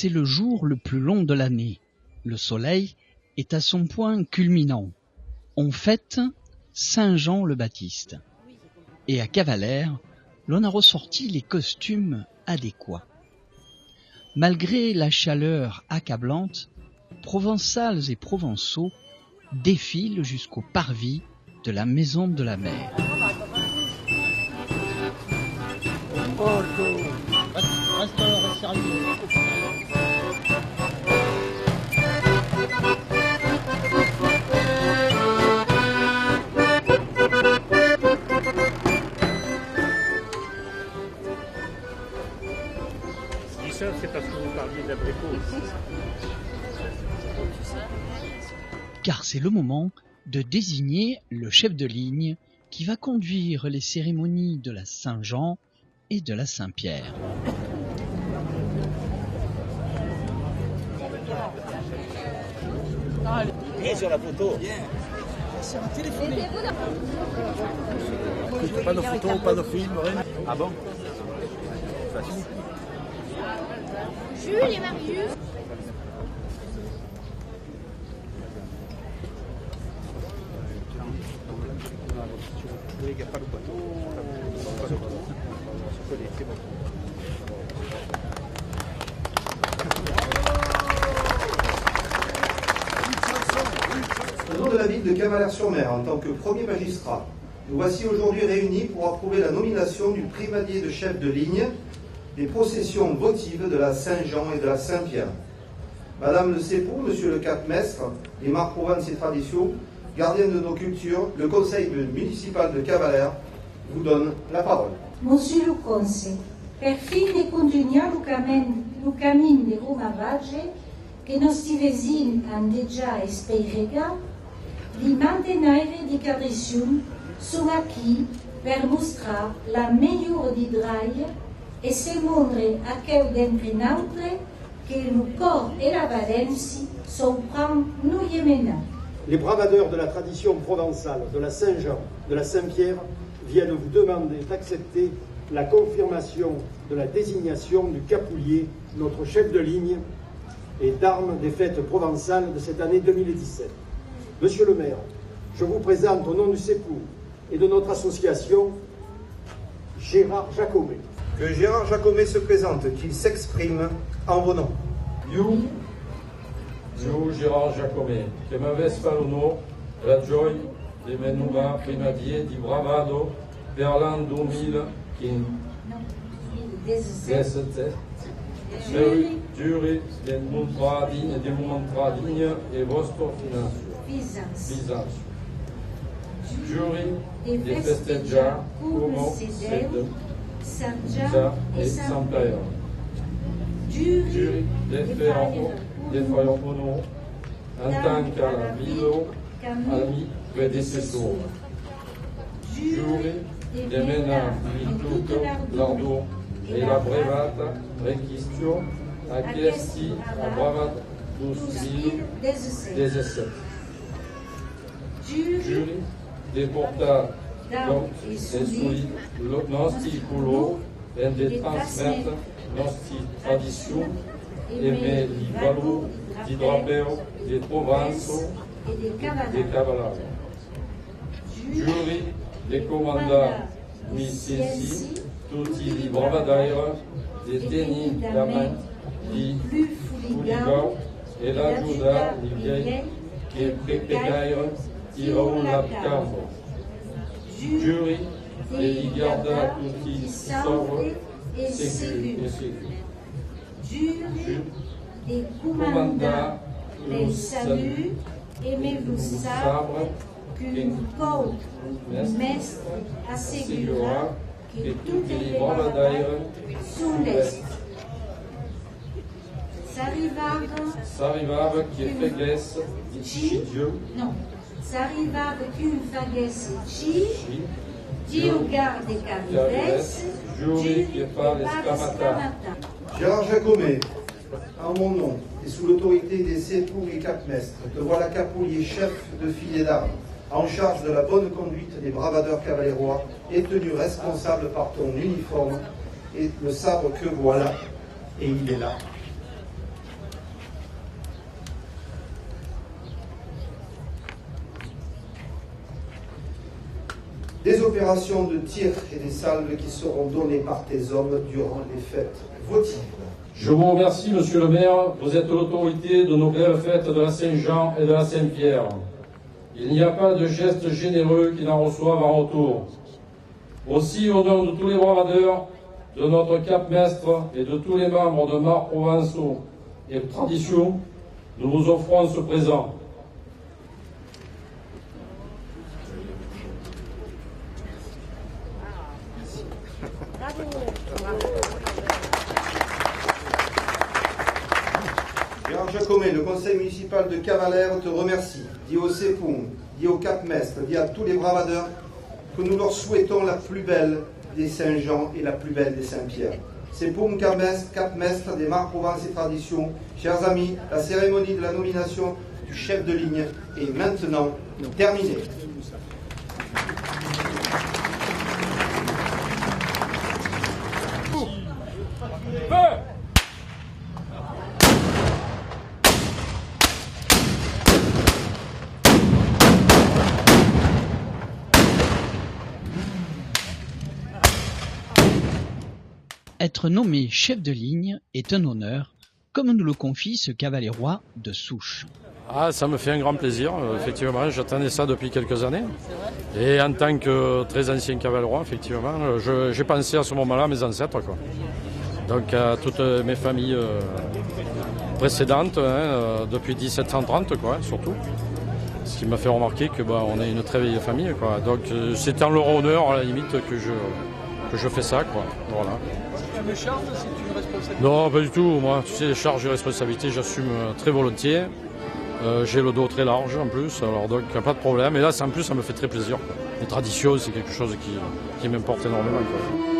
C'est le jour le plus long de l'année. Le soleil est à son point culminant. On fête Saint Jean le Baptiste. Et à Cavalère, l'on a ressorti les costumes adéquats. Malgré la chaleur accablante, provençales et provençaux défilent jusqu'au parvis de la Maison de la Mer. C'est parce que vous parliez d'abricot. Car c'est le moment de désigner le chef de ligne qui va conduire les cérémonies de la Saint-Jean et de la Saint-Pierre. Et sur la photo. Sur un téléphone. Pas de photos, pas de films, rien. Ah bon? Facile. Jules et Marius. Au nom de la ville de Cavalère-sur-Mer, en tant que premier magistrat, nous voici aujourd'hui réunis pour approuver la nomination du primadier de chef de ligne des processions votives de la Saint-Jean et de la Saint-Pierre. Madame le Sépoux, Monsieur le Capmestre, les Marques Provence et Traditions, gardien de nos cultures, le conseil municipal de Cavalère vous donne la parole. Monsieur le conseil, per fine continuare lo cammino di Roma Vage, che i nostri vicini hanno già spiegato, di mantenere di tradizione sono qui per mostrare la migliore di Draia e se montre a quel d'entre noi che il corps et la Valence surprend nous maintenant. Les bravadeurs de la tradition provençale, de la Saint-Jean, de la Saint-Pierre, viennent vous demander d'accepter la confirmation de la désignation du Capoulier, notre chef de ligne et d'armes des fêtes provençales de cette année 2017. Monsieur le maire, je vous présente au nom du Sépoux et de notre association Gérard Jacomet. Que Gérard Jacomet se présente, qu'il s'exprime en vos noms. Io, Gérard Jacomet, che mi avesse l'onore, la gioia di menuva primadier di bravado per l'an 2017. Giuri di Montradine e vostro Bizancio. Giuri di festeggiare come siete Saint-Jean et Saint-Père. Giuri di fare onore en tant qu'avilo ami predecessore. Giuri di menare in tutto l'ardor e la brevata requistion a chiesti a bravata 2017. Giuri di portare donc et celui nostri colori et de transmettre nostri traditions et mes les valeurs du drapeau de Provence et de Cavalare. Giuri di comandare missesi tutti i bravadai di tenir la main di Fouligan et l'aiuta di vieilles che prepegarono tirò la campo. Giuri e garda tutti sobre e sicuri. Giuri de commander les saluts, aimez-vous sabre qu'une côte mestre assegura que toutes les bravadères sont l'est. S'arrivava che fegesse di Dio. Non. S'arrivava qu'une fagesse ci, Dio garde carnivesse, giuri che fa l'esclamata. Gérard Jacomet, en mon nom et sous l'autorité des Sépoux et Capmestres, te voilà Capoulier, chef de filets d'armes, en charge de la bonne conduite des bravadeurs cavalérois et tenu responsable par ton uniforme et le sabre que voilà, et il est là. opérations de tir et des salves qui seront données par tes hommes durant les fêtes votives. Je vous remercie, Monsieur le maire. Vous êtes l'autorité de nos belles fêtes de la Saint-Jean et de la Saint-Pierre. Il n'y a pas de geste généreux qui n'en reçoivent en retour. Aussi, au nom de tous les bravadeurs, de notre Cap-Mestre et de tous les membres de Mars Provençaux et Tradition, nous vous offrons ce présent. Gérard Jacomet, le conseil municipal de Cavalère te remercie. Dis au CEPOM, dis au Cap-Mestre, dis à tous les bravadeurs que nous leur souhaitons la plus belle des Saint-Jean et la plus belle des Saint-Pierre. CEPOM, Cap-Mestre des Mars Provence et Tradition, chers amis, la cérémonie de la nomination du chef de ligne est maintenant terminée. Être nommé chef de ligne est un honneur, comme nous le confie ce cavalérois de souche. Ah, ça me fait un grand plaisir, effectivement, j'attendais ça depuis quelques années. Et en tant que très ancien cavalerois, effectivement, j'ai pensé à ce moment-là à mes ancêtres, quoi. Donc à toutes mes familles précédentes, depuis 1730, quoi, surtout. Ce qui m'a fait remarquer que on est une très vieille famille, quoi. Donc c'est en leur honneur, à la limite, que je fais ça, quoi. Voilà. Tu me charges, c'est une responsabilité? Non, pas du tout. Moi, tu sais, les charges et responsabilités, j'assume très volontiers. J'ai le dos très large en plus, alors donc pas de problème. Et là, en plus, ça me fait très plaisir, quoi. Les traditions, c'est quelque chose qui m'importe énormément, quoi.